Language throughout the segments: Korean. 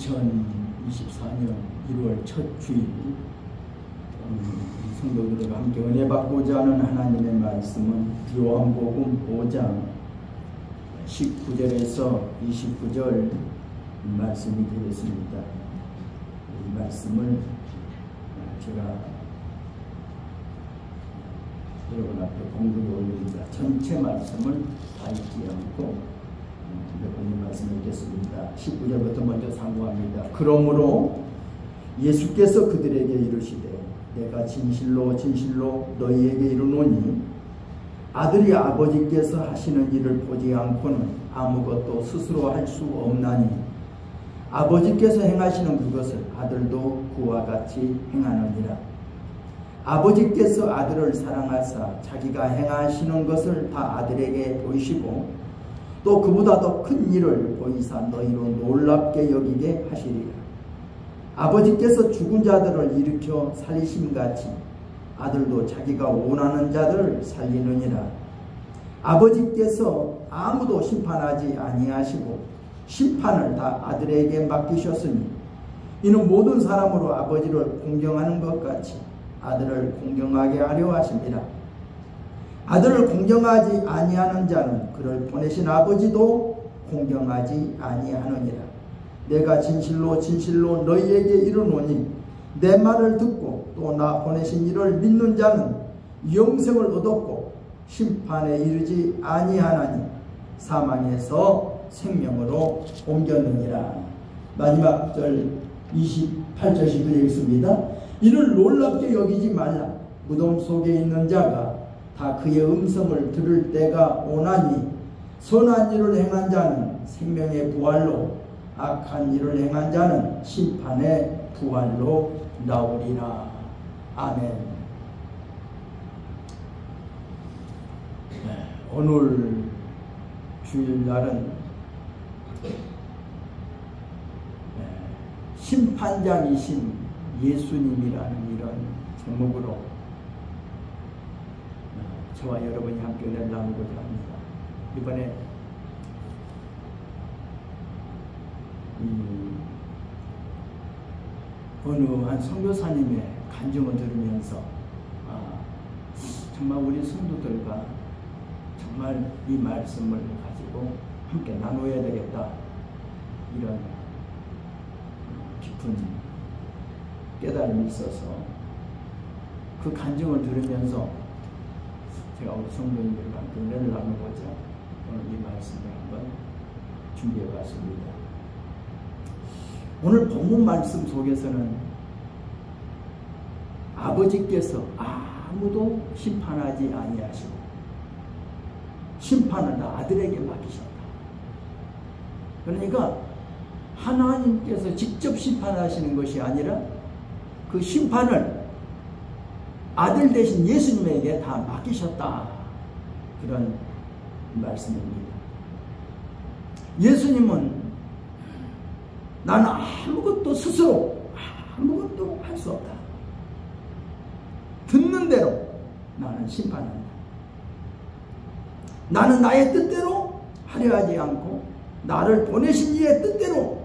2024년 1월 첫 주일 성도들과 함께 은혜 받고자 하는 하나님의 말씀은 요한복음 5장 19절에서 29절 말씀이 되겠습니다. 이 말씀을 제가 여러분 앞에 공부해 올립니다. 전체 말씀을 다 읽지 않고 몇 번의 말씀을 읽겠습니다. 19절부터 먼저 상고합니다. 그러므로 예수께서 그들에게 이르시되 내가 진실로 진실로 너희에게 이르노니 아들이 아버지께서 하시는 일을 보지 않고는 아무것도 스스로 할 수 없나니 아버지께서 행하시는 그것을 아들도 그와 같이 행하느니라. 아버지께서 아들을 사랑하사 자기가 행하시는 것을 다 아들에게 보이시고 또 그보다 더 큰 일을 보이사 너희로 놀랍게 여기게 하시리라. 아버지께서 죽은 자들을 일으켜 살리심같이 아들도 자기가 원하는 자들을 살리느니라. 아버지께서 아무도 심판하지 아니하시고 심판을 다 아들에게 맡기셨으니 이는 모든 사람으로 아버지를 공경하는 것 같이 아들을 공경하게 하려 하십니다. 아들을 공경하지 아니하는 자는 그를 보내신 아버지도 공경하지 아니하느니라. 내가 진실로 진실로 너희에게 이르노니 내 말을 듣고 또 나 보내신 이를 믿는 자는 영생을 얻었고 심판에 이르지 아니하나니 사망에서 생명으로 옮겼느니라. 마지막 절 28절씩 드리겠습니다. 이를 놀랍게 여기지 말라. 무덤 속에 있는 자가 다 그의 음성을 들을 때가 오나니 선한 일을 행한 자는 생명의 부활로 악한 일을 행한 자는 심판의 부활로 나오리라. 아멘. 오늘 주일날은 심판장이신 예수님이라는 이런 제목으로 저와 여러분이 함께 은혜를 나누고자 합니다. 이번에 어느 한 선교사님의 간증을 들으면서 정말 우리 성도들과 정말 이 말씀을 가지고 함께 나눠야 되겠다, 이런 깊은 깨달음이 있어서 그 간증을 들으면서 제가 우리 성도님들과 함께 은혜를 나누고자 오늘 이 말씀을 한번 준비해 봤습니다. 오늘 본문 말씀 속에서는 아버지께서 아무도 심판하지 아니하시고 심판을 다 아들에게 맡기셨다. 그러니까 하나님께서 직접 심판하시는 것이 아니라 그 심판을 아들 대신 예수님에게 다 맡기셨다. 그런 말씀입니다. 예수님은 나는 아무것도 스스로 아무것도 할 수 없다. 듣는 대로 나는 심판한다. 나는 나의 뜻대로 하려 하지 않고 나를 보내신 이의 뜻대로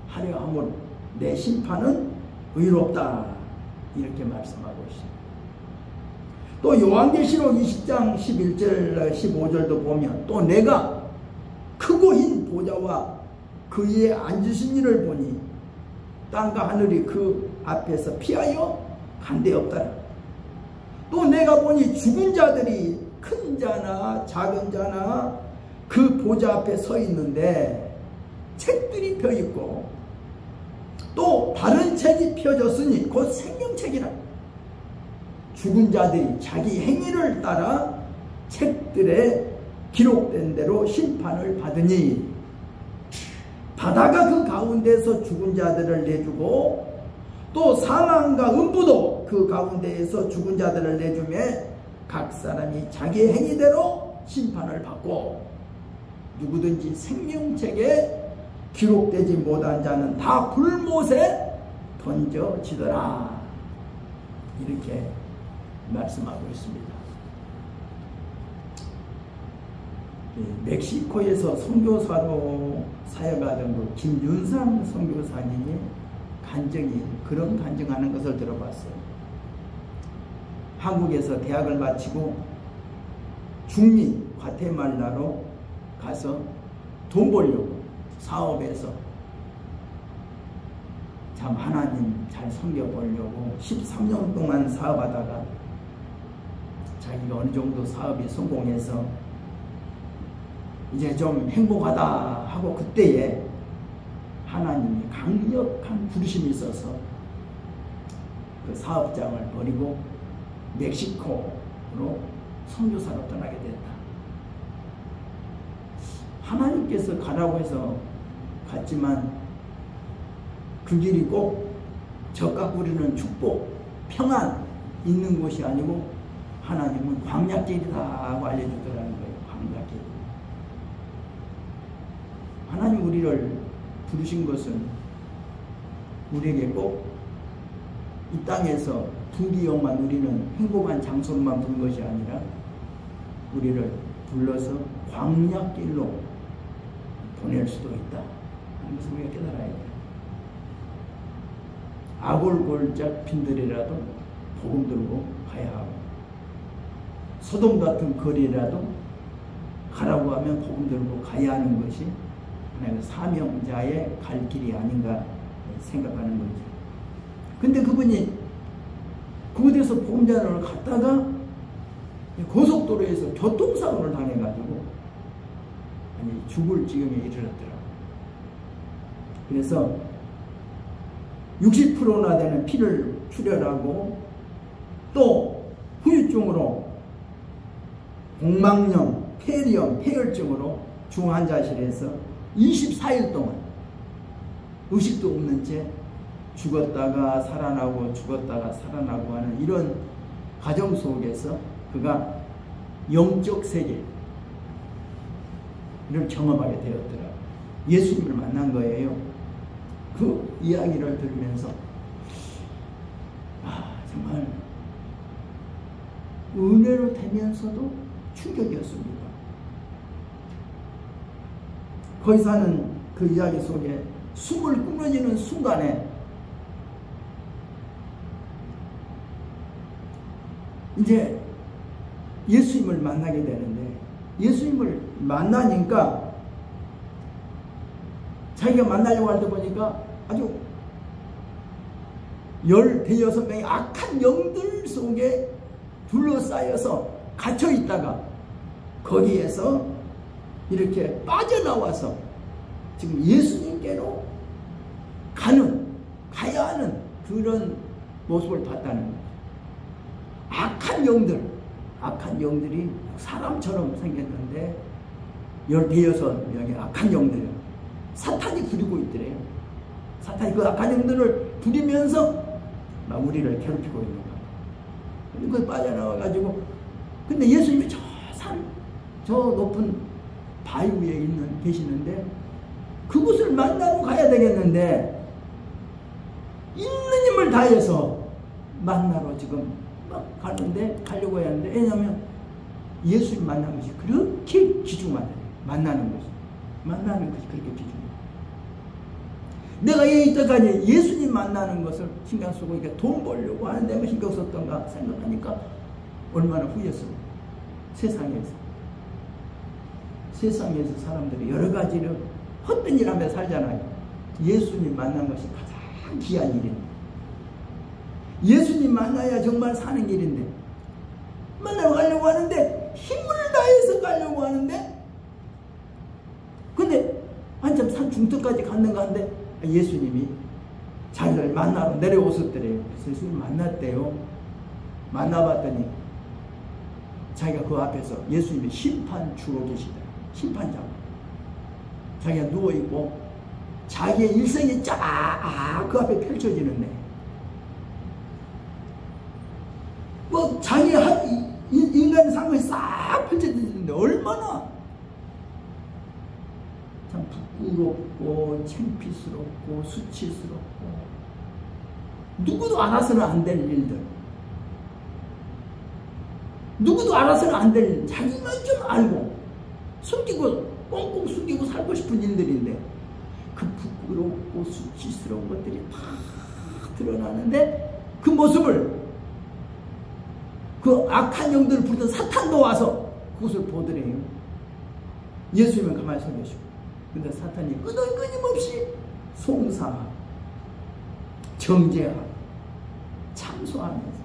하려 함으로 내 심판은 의롭다. 이렇게 말씀하고 있습니다. 또 요한계시록 20장 11절 15절도 보면 또 내가 크고 흰 보좌와 그 위에 앉으신 이를 보니 땅과 하늘이 그 앞에서 피하여 간데 없더라. 또 내가 보니 죽은 자들이 큰 자나 작은 자나 그 보좌 앞에 서 있는데 책들이 펴 있고 또 다른 책이 펴졌으니 곧 생명책이라. 죽은 자들이 자기 행위를 따라 책들에 기록된 대로 심판을 받으니 바다가 그 가운데서 죽은 자들을 내주고 또 사망과 음부도 그 가운데에서 죽은 자들을 내주매 각 사람이 자기 행위대로 심판을 받고 누구든지 생명책에 기록되지 못한 자는 다 불못에 던져지더라. 이렇게 말씀하고 있습니다. 멕시코에서 선교사로 사역하던 그 김윤상 선교사님이 그런 간증하는 것을 들어봤어요. 한국에서 대학을 마치고 중미 과테말라로 가서 돈 벌려고 사업에서 참 하나님 잘 섬겨보려고 13년 동안 사업하다가 자기가 어느 정도 사업이 성공해서 이제 좀 행복하다 하고 그때에 하나님이 강력한 부르심이 있어서 그 사업장을 버리고 멕시코로 선교사로 떠나게 됐다. 하나님께서 가라고 해서 갔지만 그 길이 꼭 적각 부리는 축복, 평안 있는 곳이 아니고 하나님은 광야길이다 하고 알려주더라는 거예요. 광야길. 하나님 우리를 부르신 것은 우리에게 꼭 이 땅에서 부귀영만 누리는 행복한 장소로만 부른 것이 아니라 우리를 불러서 광야길로 보낼 수도 있다 하는 것을 우리가 깨달아야 돼요. 아골골짝 빈들이라도 복음 들고 가야 하고 소돔 같은 거리라도 가라고 하면 복음 들고 가야 하는 것이 하나님의 사명자의 갈 길이 아닌가 생각하는 거죠. 근데 그분이 그곳에서 복음 전하러 갔다가 고속도로에서 교통사고를 당해가지고 죽을 지경에 이르렀더라고요. 그래서 60%나 되는 피를 출혈하고 또 후유증으로 공망염, 폐렴, 폐혈증으로 중환자실에서 24일 동안 의식도 없는 채 죽었다가 살아나고 죽었다가 살아나고 하는 이런 과정 속에서 그가 영적 세계를 경험하게 되었더라고요. 예수님을 만난 거예요. 그 이야기를 들으면서 정말 은혜로 되면서도 충격이었습니다. 거기 사는 그 이야기 속에 숨을 끊어지는 순간에 이제 예수님을 만나게 되는데 예수님을 만나니까 자기가 만나려고 할 때 보니까 아주 16명의 악한 영들 속에 둘러싸여서 갇혀있다가 거기에서 이렇게 빠져나와서 지금 예수님께로 가야 하는 그런 모습을 봤다는 거예요. 악한 영들이 사람처럼 생겼는데 16명의 악한 영들, 사탄이 부리고 있더래요. 사탄이 그 악한 영들을 부리면서 막 우리를 괴롭히고 있는 거예요. 그 빠져나와가지고, 근데 예수님이 저 높은 바위 위에 계시는데 그곳을 만나러 가야 되겠는데 있는 힘을 다해서 만나러 지금 막 가려고 했는데, 왜냐하면 예수님 만나는 것이 그렇게 귀중하다. 만나는 것이 그렇게 귀중해요. 내가 이때까지 예수님 만나는 것을 신경 쓰고 이게 돈 벌려고 하는 데만 신경 썼던가 생각하니까 얼마나 후회스러워. 세상에서 사람들이 여러 가지로 헛된 일 하며 살잖아요. 예수님 만난 것이 가장 귀한 일인데, 예수님 만나야 정말 사는 길인데, 만나러 가려고 하는데 힘을 다해서 가려고 하는데, 근데 한참 산 중턱까지 갔는가 하는데 예수님이 자기를 만나러 내려오셨더래요. 그래서 예수님 만났대요. 만나봤더니 자기가 그 앞에서 예수님이 심판 주로 계시다. 심판장. 자기가 누워있고 자기의 일생이 쫙 그 앞에 펼쳐지는데, 뭐 자기의 인간의 삶이 싹 펼쳐지는데 얼마나 참 부끄럽고 창피스럽고 수치스럽고 누구도 알아서는 안 될 일들, 누구도 알아서는 안 될 일, 자기만 좀 알고 숨기고 꽁꽁 숨기고 살고 싶은 일들인데 그 부끄럽고 수치스러운 것들이 다 드러나는데 그 모습을 그 악한 영들을 부르던 사탄도 와서 그것을 보더래요. 예수님은 가만히 서 계시고 근데 사탄이 끊임없이 송사하고 정죄하고 참소하면서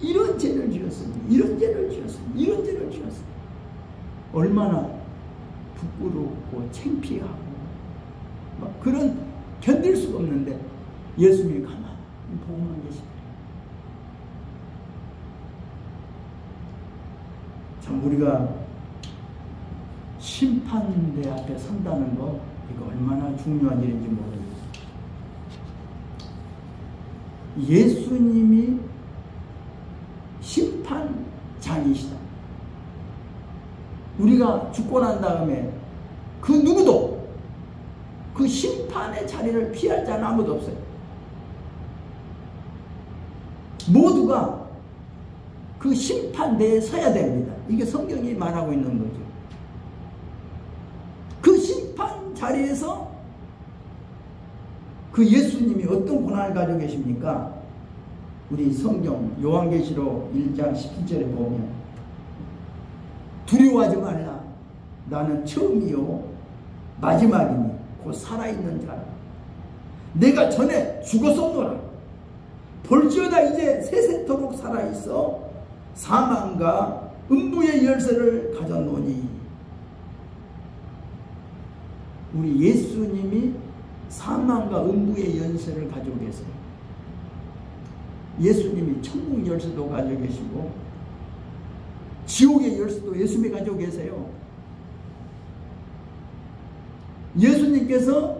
이런 죄를 지었습니다. 이런 죄를 지었습니다. 이런 죄를 지었습니다. 얼마나 부끄럽고 창피하고 막 그런 견딜 수가 없는데 예수님이 가만히 보고만 계시더래요. 참 우리가 심판대 앞에 선다는 거 이거 얼마나 중요한 일인지 모르겠어요. 예수님이 심판장이시다. 우리가 죽고 난 다음에 그 누구도 그 심판의 자리를 피할 자는 아무도 없어요. 모두가 그 심판대에 서야 됩니다. 이게 성경이 말하고 있는 거죠. 그 심판 자리에서 그 예수님이 어떤 고난을 가지고 계십니까? 우리 성경 요한계시록 1장 17절에 보면 두려워하지 말라. 나는 처음이요 마지막이니 곧 살아있는 자라. 내가 전에 죽었었노라. 볼지어다 이제 세세토록 살아있어 사망과 음부의 열쇠를 가졌노니. 우리 예수님이 사망과 음부의 열쇠를 가지고 계세요. 예수님이 천국 열쇠도 가지고 계시고 지옥의 열쇠도 예수님이 가지고 계세요. 예수님께서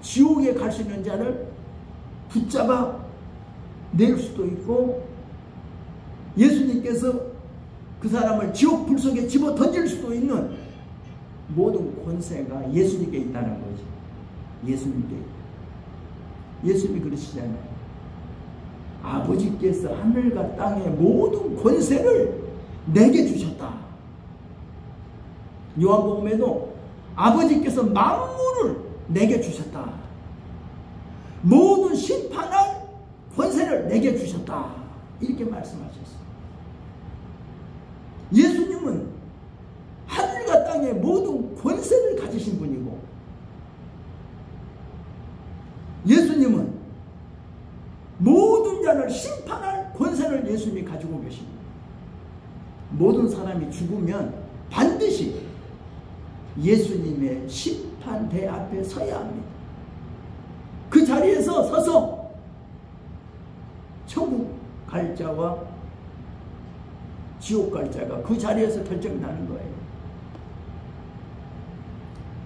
지옥에 갈 수 있는 자를 붙잡아 낼 수도 있고 예수님께서 그 사람을 지옥 불 속에 집어 던질 수도 있는 모든 권세가 예수님께 있다는 거죠. 예수님께 있다. 예수님이 그러시잖아요. 아버지께서 하늘과 땅의 모든 권세를 내게 주셨다. 요한복음에도 아버지께서 만물을 내게 주셨다. 모든 심판할 권세를 내게 주셨다. 이렇게 말씀하셨어요. 예수님은 하늘과 땅의 모든 권세를 가지신 분이고 예수님은 모든 자를 심판할 권세를 예수님이 가지고 계십니다. 모든 사람이 죽으면 반드시 예수님의 심판대 앞에 서야 합니다. 그 자리에서 서서 천국 갈 자와 지옥 갈 자가 그 자리에서 결정나는 거예요.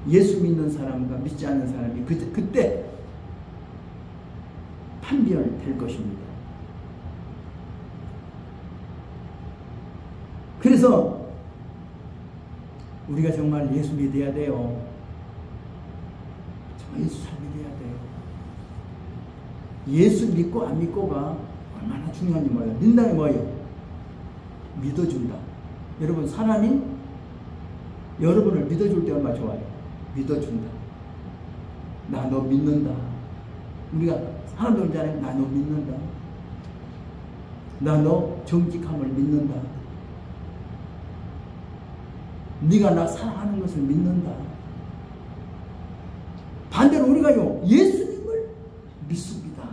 예수 믿는 사람과 믿지 않는 사람이 그때 판별될 것입니다. 그래서 우리가 정말 예수 믿어야 돼요. 정말 예수 잘 믿어야 돼요. 예수 믿고 안 믿고가 얼마나 중요한지 몰라요. 믿는다는 게 뭐예요? 믿어준다. 여러분 사람이 여러분을 믿어줄 때 얼마나 좋아요. 믿어준다. 나 너 믿는다. 우리가 사람들 있잖아요. 나 너 믿는다. 나 너 정직함을 믿는다. 네가 나 사랑하는 것을 믿는다. 반대로 우리가요 예수님을 믿습니다.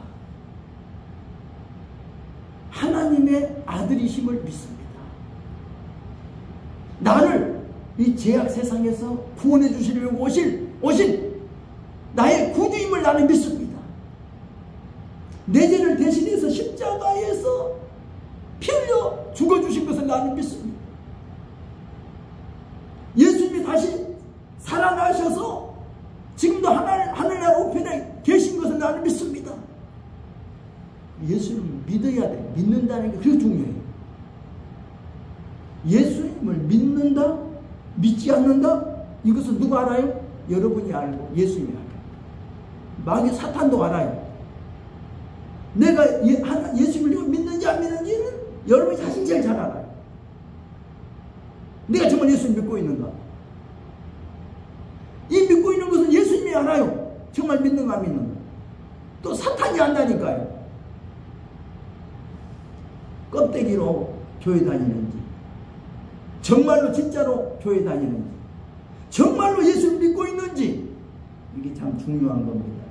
하나님의 아들이심을 믿습니다. 나를 이 죄악 세상에서 구원해 주시려고 오신 나의 구주임을 나는 믿습니다. 내 죄를 대신해서 십자가에서 피 흘려 죽어주신 것을 나는 믿습니다. 예수님이 다시 살아나셔서 지금도 하늘나라 우편에 계신 것을 나는 믿습니다. 예수님을 믿어야 돼. 믿는다는 게 그게 중요해요. 예수님을 믿는다? 믿지 않는다? 이것은 누가 알아요? 여러분이 알고 예수님이 알아요. 마귀 사탄도 알아요. 내가 예수님을 믿는지 안 믿는지는 여러분이 자신 제일 잘 알아요. 내가 정말 예수님 믿고 있는가? 이 믿고 있는 것은 예수님이 알아요. 정말 믿는가 안 믿는가? 또 사탄이 안다니까요. 껍데기로 교회 다니는지, 정말로 진짜로 교회 다니는지, 정말로 예수를 믿고 있는지, 이게 참 중요한 겁니다.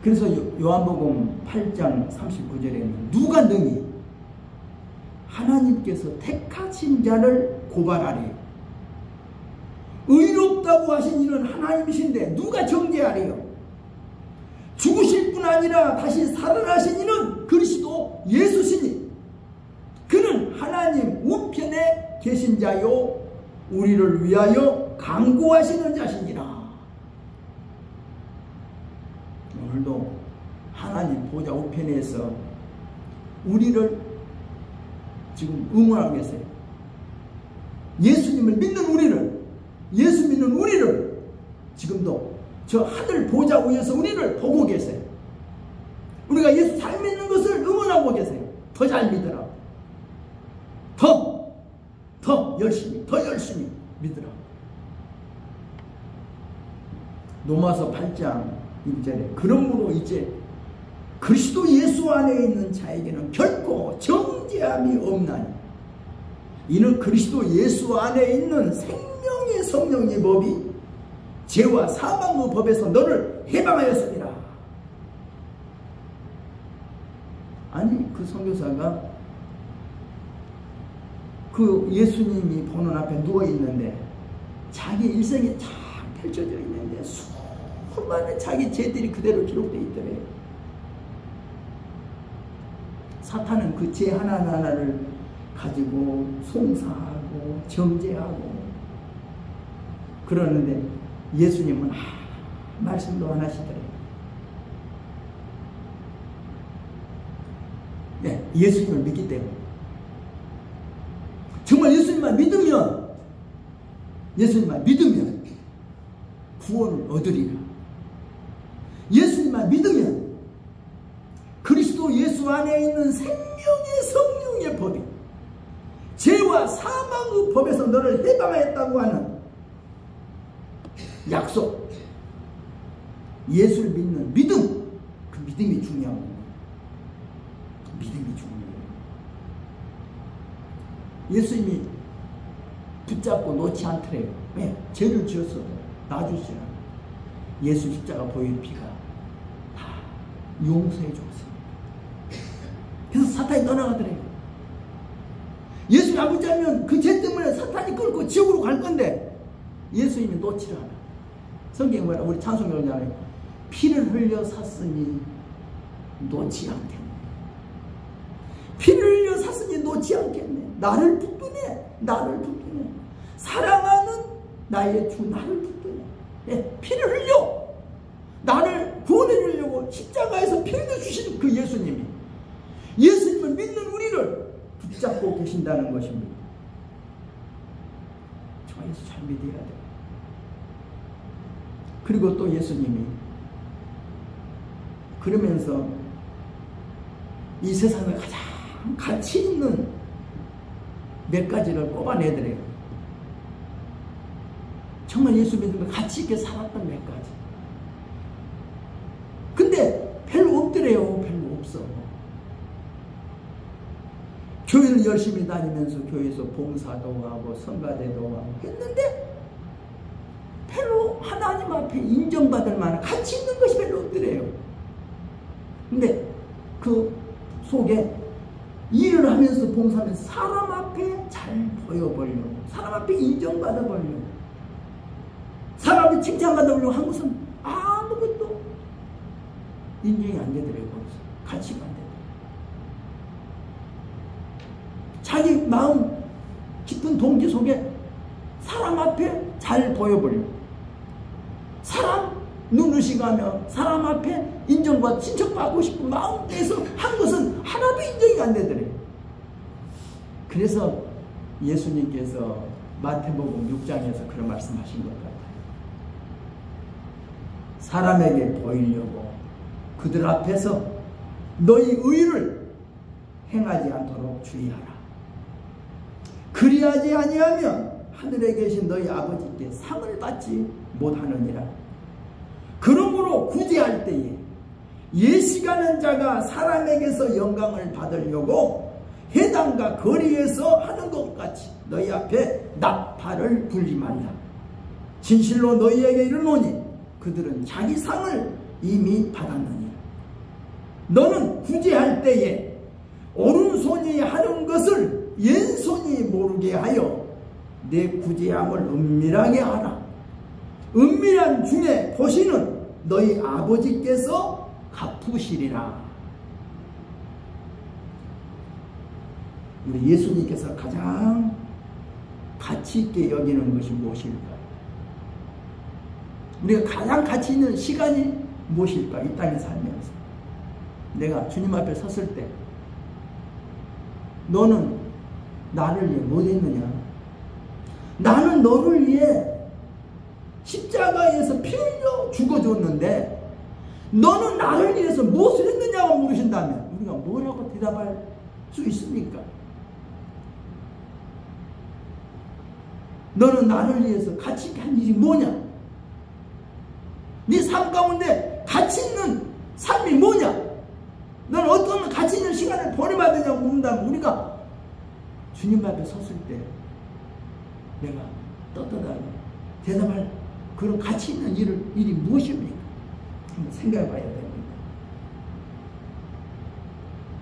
그래서 요한복음 8장 39절에는 누가 능히 하나님께서 택하신 자를 고발하리요. 의롭다고 하신 이는 하나님이신데 누가 정죄하리요. 죽으실 뿐 아니라 다시 살아나신 이는 그리스도 예수시니 그는 하나님 우편에 계신 자요 우리를 위하여 강구하시는 자시니라. 오늘도 하나님 보좌 우편에서 우리를 지금 응원하고 계세요. 예수님을 믿는 우리를, 예수 믿는 우리를 지금도 저 하늘 보좌 위에서 우리를 보고 계세요. 우리가 예수 잘 믿는 것을 응원하고 계세요. 더 잘 믿으라. 더 열심히 믿으라. 로마서 8장 1절에 그러므로 이제 그리스도 예수 안에 있는 자에게는 결코 정죄함이 없나니 이는 그리스도 예수 안에 있는 생명의 성령의 법이 죄와 사망의 법에서 너를 해방하였습니다. 아니 그 선교사가 그 예수님이 보는 앞에 누워있는데 자기 일생이 쫙 펼쳐져 있는데 수많은 자기 죄들이 그대로 기록되어 있더래요. 사탄은 그 죄 하나하나를 가지고 송사하고 정죄하고 그러는데 예수님은 말씀도 안 하시더래요. 네, 예수님을 믿기 때문에 정말 예수님만 믿으면 구원을 얻으리라. 예수님만 믿으면 그리스도 예수 안에 있는 생명의 성령의 법이 죄와 사망의 법에서 너를 해방하였다고 하는 약속, 예수를 믿는 믿음, 그 믿음이 중요한 겁니다. 믿음이 중요해요. 예수님이 붙잡고 놓지 않더래요. 왜? 죄를 지었어도 놔주시라. 예수 십자가 보혈 피가 다 용서해 줬습니다. 그래서 사탄이 떠나가더래요. 예수님 안 붙잡으면 그 죄 때문에 사탄이 끌고 지옥으로 갈 건데 예수님이 놓지를 않아. 성경에 뭐라 우리 찬송에 그러잖아요. 피를 흘려 샀으니 놓지 않겠네. 피를 흘려 샀으니 놓지 않겠네. 나를 붙드네. 사랑하는 나의 주 나를 붙드네. 네, 피를 흘려 나를 구원해 주려고 십자가에서 피 흘려 주시는 그 예수님이 예수님을 믿는 우리를 붙잡고 계신다는 것입니다. 저 예수 잘 믿어야 돼요. 그리고 또 예수님이 그러면서 이 세상에 가장 가치 있는 몇 가지를 꼽아내더래요. 정말 예수 믿으면 가치 있게 살았던 몇 가지. 근데 별로 없더래요. 별로 없어. 교회를 열심히 다니면서 교회에서 봉사도 하고 성가대도 하고 했는데 별로 하나님 앞에 인정받을 만한 가치 있는 것이 별로 없더래요. 근데 그 속에 일을 하면서 봉사하면서 사람 앞에 잘 보여보려고, 사람 앞에 인정받아보려고, 사람 앞에 칭찬받아보려고 한 것은 아무것도 인정이 안 되더래요. 거기서 가치가 안 되더래요. 자기 마음 깊은 동기 속에 사람 앞에 잘 보여보려고, 사람 눈으시가며 사람 앞에 인정받고 친척받고 싶은 마음에서 한 것은 하나도 인정이 안 되더래요. 그래서 예수님께서 마태복음 6장에서 그런 말씀하신 것 같아요. 사람에게 보이려고 그들 앞에서 너희 의를 행하지 않도록 주의하라. 그리하지 아니하면 하늘에 계신 너희 아버지께 상을 받지 못하느니라. 그러므로 구제할 때에 예식하는 자가 사람에게서 영광을 받으려고 회당과 거리에서 하는 것 같이 너희 앞에 나팔을 불지 말라. 진실로 너희에게 이르노니 그들은 자기 상을 이미 받았느니라. 너는 구제할 때에 오른손이 하는 것을 왼손이 모르게 하여 내 구제함을 은밀하게 하라. 은밀한 중에 보시는 너희 아버지께서 갚으시리라. 우리 예수님께서 가장 가치 있게 여기는 것이 무엇일까요? 우리가 가장 가치 있는 시간이 무엇일까? 이 땅에 살면서 내가 주님 앞에 섰을 때 너는 나를 위해 뭐 했느냐? 나는 너를 위해 십자가에서 피 흘려 죽어줬는데 너는 나를 위해서 무엇을 했느냐고 물으신다면 우리가 뭐라고 대답할 수 있습니까? 너는 나를 위해서 가치 있게 한 일이 뭐냐? 네 삶 가운데 가치 있는 삶이 뭐냐? 너는 어떤 가치 있는 시간을 보내받느냐고 묻는다면 우리가 주님 앞에 섰을 때 내가 떳떳하게 대답할 그런 가치 있는 일이 무엇입니까? 한번 생각해 봐야 됩니다.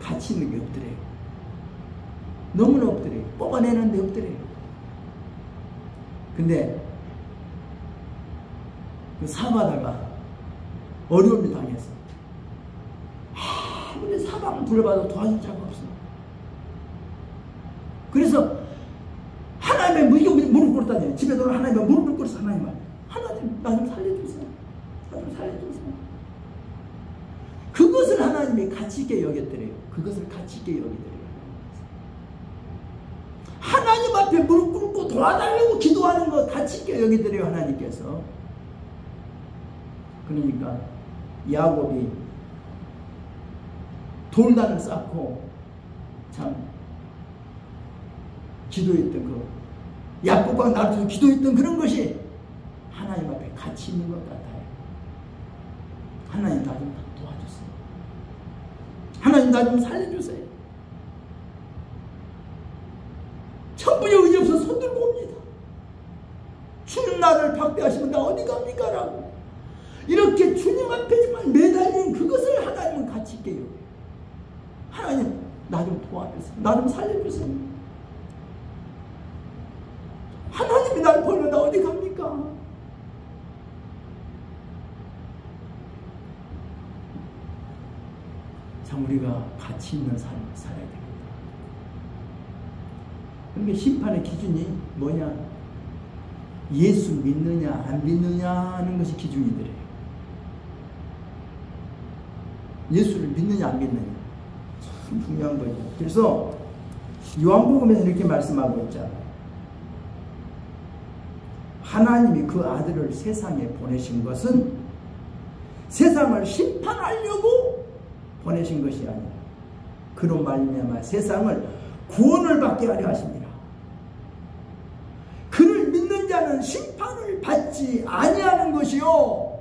가치 있는 게 없더래요. 너무나 없더래요. 뽑아내는데 없더래요. 근데 그 사업하다가 어려움이 당했어. 아무리 사방을 둘러봐도 도와줄 자가 없어. 그래서 하나님의 무릎 꿇었다니. 집에 들어온 하나님의 무릎을 꿇어서 하나님 나 좀 살려주세요. 나 좀 살려주세요. 그것을 하나님이 가치 있게 여겼더래요. 그것을 가치 있게 여기더래요. 하나님 앞에 무릎 꿇고 도와달라고 기도하는 것 가치 있게 여기더래요. 하나님께서. 그러니까 야곱이 돌단을 쌓고 참 기도했던 그 야곱과 나도 기도했던 그런 것이 하나님 앞에 가치 있는 것 같아요. 하나님 나 좀 도와주세요. 하나님 나 좀 살려주세요. 천부의 의지 없어서 손 들고 옵니다. 주는 나를 박대하시면 나 어디 갑니까? 라고 이렇게 주님 앞에만 매달린 그것을 하나님은 가치 있게 여겨요. 하나님 나 좀 도와주세요. 나 좀 살려주세요. 하나님이 나를 버리면 나 어디 갑니까? 참 우리가 가치 있는 삶을 살아야 됩니다. 그러니까 심판의 기준이 뭐냐? 예수 믿느냐 안 믿느냐 하는 것이 기준이더래요. 예수를 믿느냐 안 믿느냐 참 중요한 거죠. 그래서 요한복음에서 이렇게 말씀하고 있잖아요. 하나님이 그 아들을 세상에 보내신 것은 세상을 심판하려고 보내신 것이 아니라 그로 말미암아 세상을 구원을 받게 하려 하십니다. 그를 믿는 자는 심판을 받지 아니하는 것이요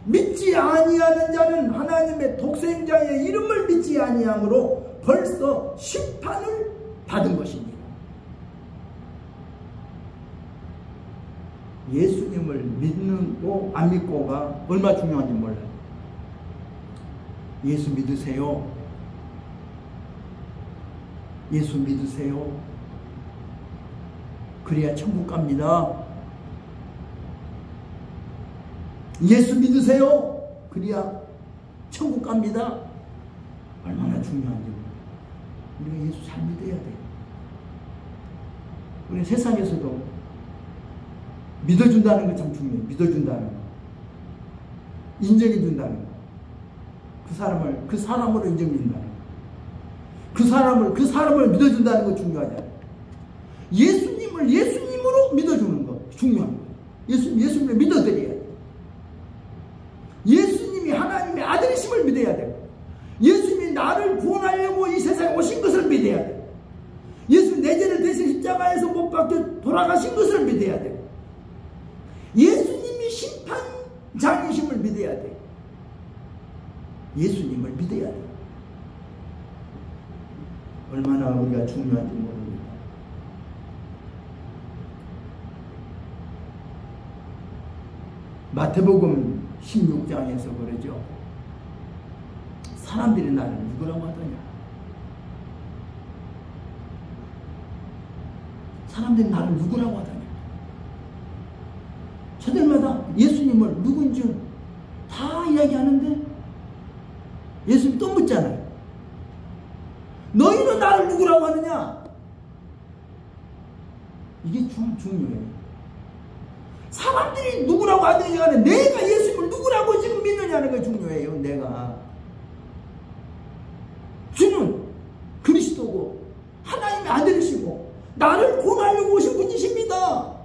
믿지 아니하는 자는 하나님의 독생자의 이름을 믿지 아니함으로 벌써 심판을 받은 것입니다. 예수님을 믿고 안 믿고가 얼마나 중요한지 몰라요. 예수 믿으세요. 예수 믿으세요. 그래야 천국 갑니다. 예수 믿으세요. 그래야 천국 갑니다. 얼마나 중요한지 우리가 예수 잘 믿어야 돼요. 우리 세상에서도 믿어준다는 거 참 중요해요. 믿어준다는 거. 인정해준다는 거. 그 사람으로 인정해준다는 거. 그 사람을 믿어준다는 거 중요하잖아요. 예수님을 예수님으로 믿어주는 거 중요한 거예요. 예수님을 믿어드려야 돼요. 예수님이 하나님의 아들이심을 믿어야 돼요. 예수님이 나를 구원하려고 이 세상에 오신 것을 믿어야 돼요. 예수님 내 죄를 대신 십자가에 박혀 돌아가신 것을 믿어야 되고, 예수님이 심판장이심을 믿어야 돼. 예수님을 믿어야 돼. 얼마나 우리가 중요한지 모릅니다. 마태복음 16장에서 그러죠. 사람들이 나를 누구라고 하더냐. 사람들이 나를 누구라고 하더냐. 저들마다 예수님을 누군지 다 이야기하는데 예수님이 또 묻잖아요. 너희는 나를 누구라고 하느냐? 이게 중요해요. 사람들이 누구라고 하느냐가 아니라 내가 예수님을 누구라고 지금 믿느냐는 게 중요해요. 내가 주는 그리스도고 하나님의 아들이시고 나를 구원하려고 오신 분이십니다.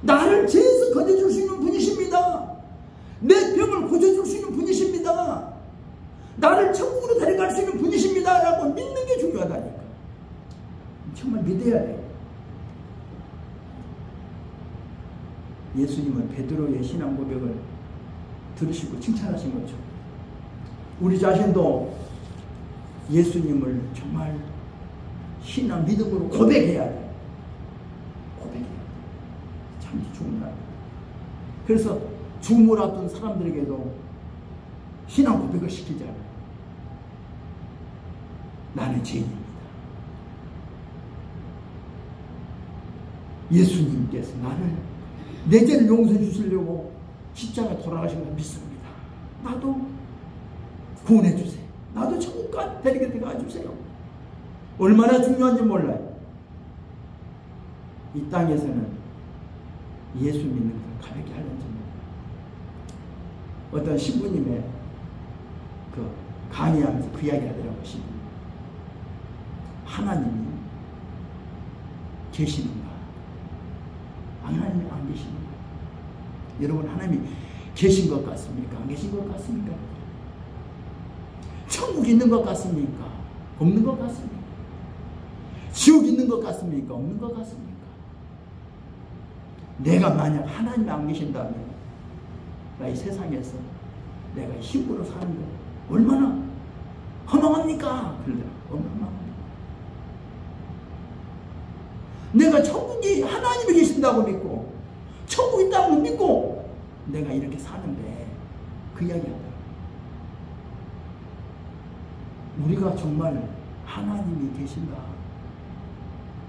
나를 죄에서 건져줄 수 있는 분이십니다. 내 병을 고쳐줄 수 있는 분이십니다. 나를 천국으로 데려갈 수 있는 분이십니다. 라고 믿는 게 중요하다니까. 정말 믿어야 돼요. 예수님은 베드로의 신앙 고백을 들으시고 칭찬하신 거죠. 우리 자신도 예수님을 정말 신앙 믿음으로 고백해야 돼요. 고백해야 돼요. 참 중요합니다. 그래서 죽음을 앞둔 사람들에게도 신앙 고백을 시키잖아요. 나는 죄인입니다. 예수님께서 나를 내 죄를 용서해 주시려고 십자가에 돌아가신 걸 믿습니다. 나도 구원해 주세요. 나도 천국 데리게 가주세요. 얼마나 중요한지 몰라요. 이 땅에서는 예수 믿는 걸 가볍게 하는지 몰라요. 어떤 신부님의 그 강의하면서 그 이야기 하더라고요. 신부. 하나님이 계시는가? 하나님이 안 계시는가? 여러분, 하나님이 계신 것 같습니까? 안 계신 것 같습니까? 천국 있는 것 같습니까? 없는 것 같습니까? 지옥 있는 것 같습니까? 없는 것 같습니까? 내가 만약 하나님이 안 계신다면 나 이 세상에서 내가 힘으로 사는 거 얼마나 허망합니까? 그러더라. 허망합니다. 내가 천국이 하나님이 계신다고 믿고 천국 있다고 믿고 내가 이렇게 사는데 그 이야기 하더라. 우리가 정말 하나님이 계신다.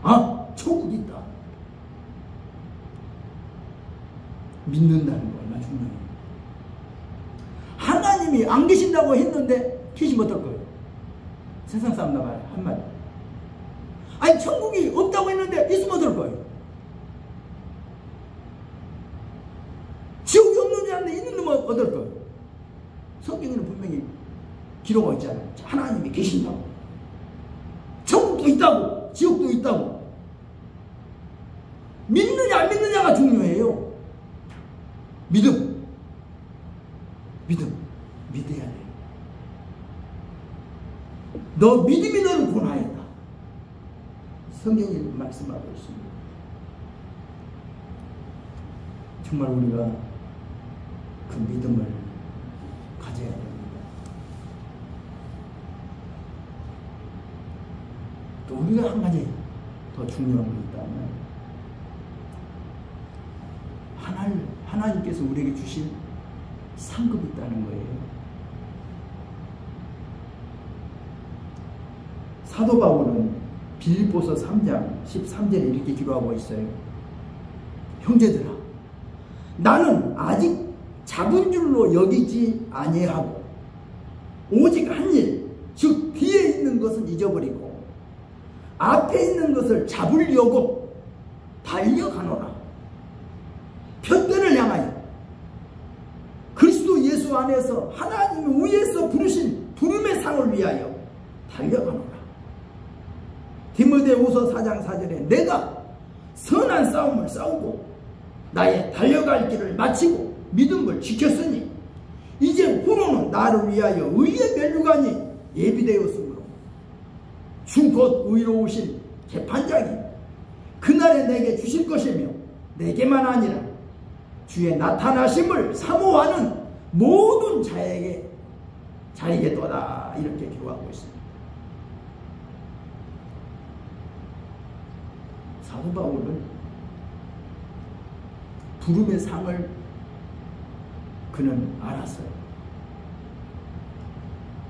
아, 천국 있다. 믿는다는 거 얼마나 중요해요. 하나님이 안 계신다고 했는데 계시면 어떨 거예요? 세상 사람 나봐요. 한마디. 아니, 천국이 없다고 했는데 있으면 어떨 거예요? 지옥이 없는 줄 아는데 있는 놈은 어떨 거예요? 성경에는 분명히 기록하고 있잖아요. 하나님이 계신다고. 천국도 있다고. 지옥도 있다고. 믿느냐 안 믿느냐가 중요해요. 믿음. 믿어야 돼. 너 믿음이 너를 구원하였다. 성경이 말씀하고 있습니다. 정말 우리가 그 믿음을 가져야 됩니다. 또 우리가 한 가지 더 중요한 게 있다면 하나님께서 우리에게 주신 상급이 있다는 거예요. 사도 바울은 빌립보서 3장 13절에 이렇게 기록하고 있어요. 형제들아, 나는 아직 잡은 줄로 여기지 아니하고 오직 한 일, 즉 뒤에 있는 것은 잊어버리고 앞에 있는 것을 잡으려고 달려가노라. 표대를 향하여 그리스도 예수 안에서 하나님이 위에서 부르신 부름의 상을 위하여 달려가노라. 디모데후서 4장 4절에 내가 선한 싸움을 싸우고 나의 달려갈 길을 마치고 믿음을 지켰으니 이제 후로는 나를 위하여 의의 면류관이 예비되었으므로 주 곧 의로우신 재판장이 그날에 내게 주실 것이며 내게만 아니라 주의 나타나심을 사모하는 모든 자에게도다 이렇게 기록하고 있습니다. 사도 바울은 부름의 상을 그는 알았어요.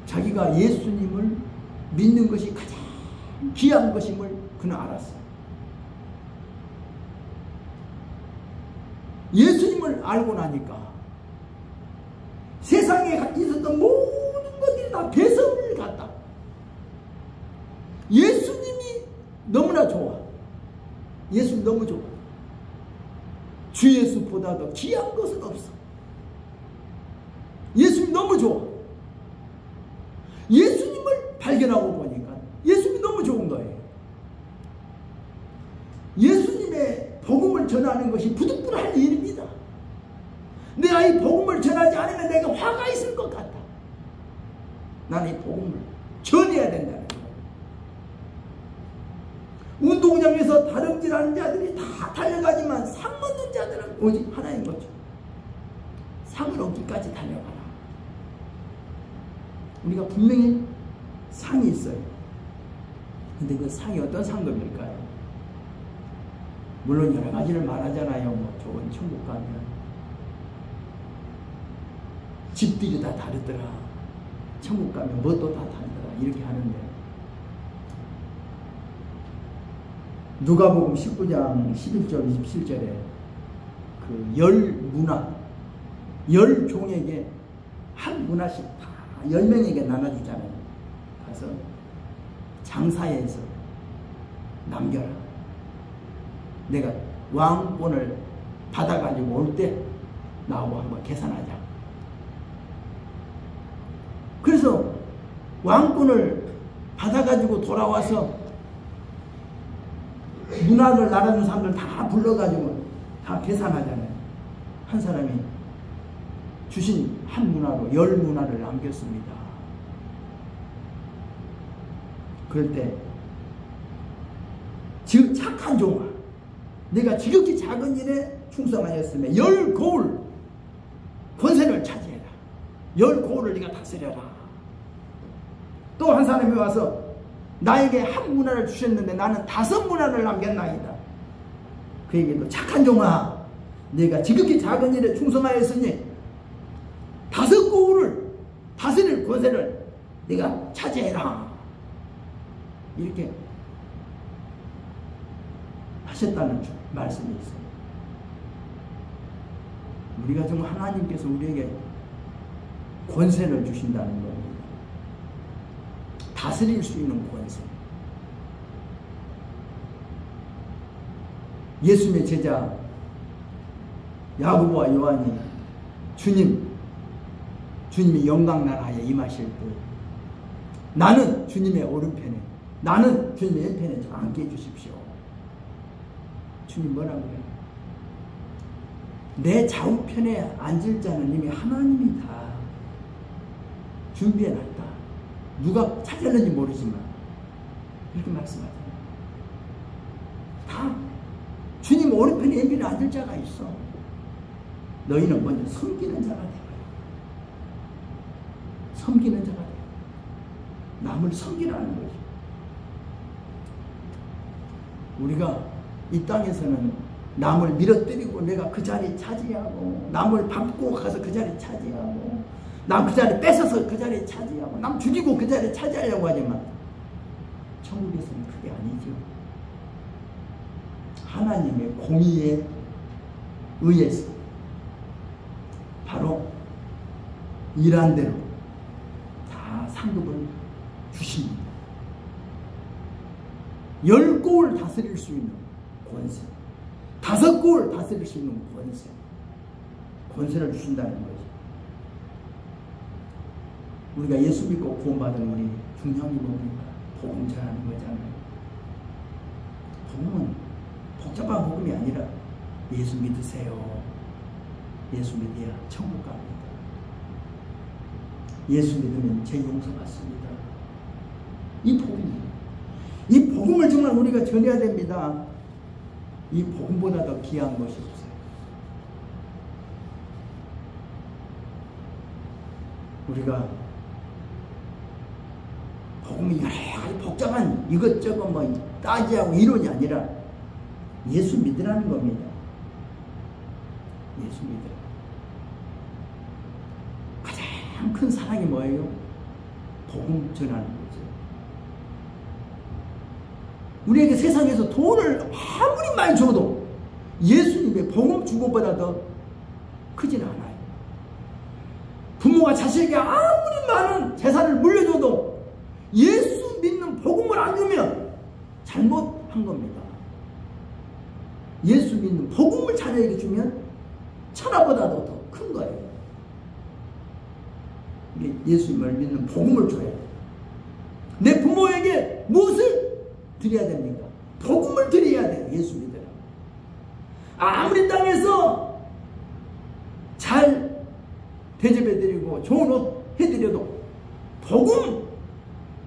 자기가 예수님을 믿는 것이 가장 귀한 것임을 그는 알았어요. 예수님을 알고 나니까 세상에 있었던 모든 것들이 다 배설을 갖다. 예수님이 너무나 좋아. 예수님 너무 좋아. 주 예수보다 더 귀한 것은 없어. 예수님 너무 좋아. 예수님을 발견하고 보니까 예수님이 너무 좋은 거예요. 예수님의 복음을 전하는 것이 부득불할 일입니다. 내가 이 복음을 전하지 않으면 내가 화가 있을 것 같다. 나는 이 복음을 전해야 된다는 거예요. 운동장에서 다름질하는 자들이 다 달려가지만 상 얻는 자들은 오직 하나인 거죠. 상을 얻기까지 달려가라. 우리가 분명히 상이 있어요. 근데 그 상이 어떤 상급일까요? 물론 여러 가지를 말하잖아요. 뭐 좋은 천국 가면 집들이 다 다르더라. 천국 가면 뭣도 다 다르더라. 이렇게 하는데 누가복음 19장 11절 27절에 그 10문화 10종에게 한 문화씩 다 10명에게 나눠주잖아요. 가서 장사해서 남겨라. 내가 왕권을 받아가지고 올 때 나하고 한번 계산하자. 그래서 왕권을 받아가지고 돌아와서 문화를 나라는 사람들 다 불러가지고 다 계산하잖아요. 한 사람이 주신 한 문화로 10문화를 남겼습니다. 그럴 때 착한 종아, 내가 지극히 작은 일에 충성하였으며 10고을 권세를 차지해라. 10고을을 네가 다스려라. 또 한 사람이 와서 나에게 한 문화를 주셨는데 나는 5문화를 남겼나이다. 그에게도 착한 종아, 내가 지극히 작은 일에 충성하였으니 5고을을 다스릴 권세를 네가 차지해라. 이렇게 하셨다는 말씀이 있어요. 우리가 정말 하나님께서 우리에게 권세를 주신다는 겁니다. 다스릴 수 있는 권세. 예수님의 제자 야고보와 요한이 주님이 영광나라에 임하실 때 나는 주님의 오른편에, 나는 주님의 왼편에 앉게 해주십시오. 주님 뭐라고 그래요? 내 좌우편에 앉을 자는 이미 하나님이 다 준비해놨다. 누가 찾았는지 모르지만 이렇게 말씀하잖아요. 다 주님 오른편에 왼편에 앉을 자가 있어. 너희는 먼저 섬기는 자가 되어라. 섬기는 자가 되어라. 남을 섬기라는 거지. 우리가 이 땅에서는 남을 밀어뜨리고 내가 그 자리 차지하고, 남을 밟고 가서 그 자리 차지하고, 남 그 자리 뺏어서 그 자리 차지하고, 남 죽이고 그 자리 차지하려고 하지만 천국에서는 그게 아니죠. 하나님의 공의에 의해서 바로 일한 대로 다 상급을 주십니다. 10고을 다스릴 수 있는 권세, 5고을 다스릴 수 있는 권세를 주신다는 거죠. 우리가 예수 믿고 구원받은 우리 중요한 게 뭡니까? 복음 전하는 거잖아요. 복음은 복잡한 복음이 아니라 예수 믿으세요. 예수 믿어야 천국 갑니다. 예수 믿으면 죄 용서받습니다. 이 복음이에요. 이 복음을 정말 우리가 전해야 됩니다. 이 복음보다 더 귀한 것이 없어요. 우리가 복음이 여러 가지 복잡한 이것저것 뭐 따지하고 이론이 아니라 예수 믿으라는 겁니다. 예수 믿으라. 가장 큰 사랑이 뭐예요? 복음 전하는 거죠. 우리에게 세상에서 돈을 아무리 많이 줘도 예수님의 복음 주고보다 더 크지는 않아요. 부모가 자식에게 아무리 많은 재산을 물려줘도 예수 믿는 복음을 안 주면 잘못한 겁니다. 예수 믿는 복음을 자녀에게 주면 천하보다도 더 큰 거예요. 예수님을 믿는 복음을 줘야 돼요. 내 부모에게 무엇을 드려야 됩니까? 복음을 드려야 돼요. 예수 믿으라. 아무리 땅에서 잘 대접해드리고 좋은 옷 해드려도 복음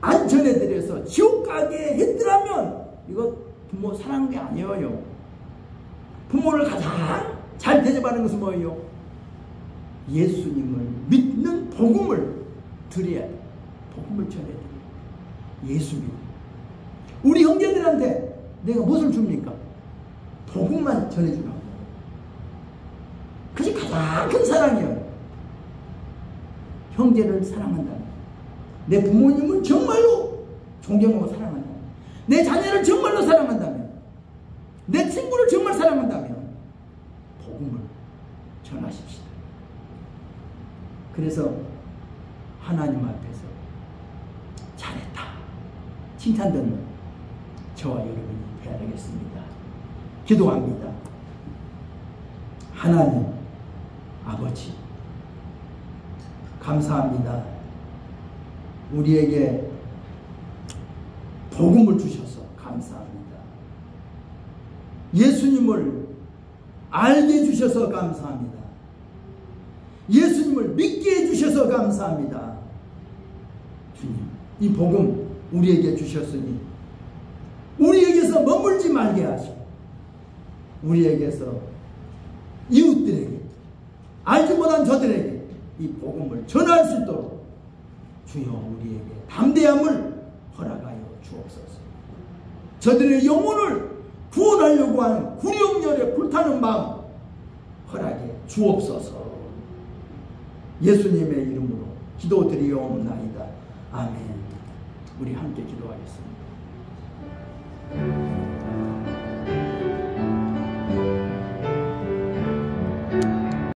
안 전해드려서 지옥 가게 했더라면 이거 부모 사랑한 게 아니에요. 부모를 가장 잘 대접하는 것은 뭐예요? 예수님을 믿는 복음을 드려야 돼요. 복음을 전해드려요. 예수 믿음. 우리 형제들한테 내가 무엇을 줍니까? 복음만 전해주라고. 그것이 가장 큰 사랑이에요. 형제를 사랑한다면, 내 부모님을 정말로 존경하고 사랑한다면, 내 자녀를 정말로 사랑한다면, 내 친구를 정말 사랑한다면 복음을 전하십시다. 그래서 하나님 앞에서 잘했다 칭찬 듣는 저와 여러분이 되어야 되겠습니다. 기도합니다. 하나님 아버지 감사합니다. 우리에게 복음을 주셔서 감사합니다. 예수님을 알게 해주셔서 감사합니다. 예수님을 믿게 해주셔서 감사합니다. 주님, 이 복음 우리에게 주셨으니 우리에게서 머물지 말게 하시고 우리에게서 이웃들에게 알지 못한 저들에게 이 복음을 전할 수 있도록 주여 우리에게 담대함을 허락하여 주옵소서. 저들의 영혼을 구원하려고 하는 구령열에 불타는 마음 허락해 주옵소서. 예수님의 이름으로 기도드리옵나이다. 아멘. 우리 함께 기도하겠습니다.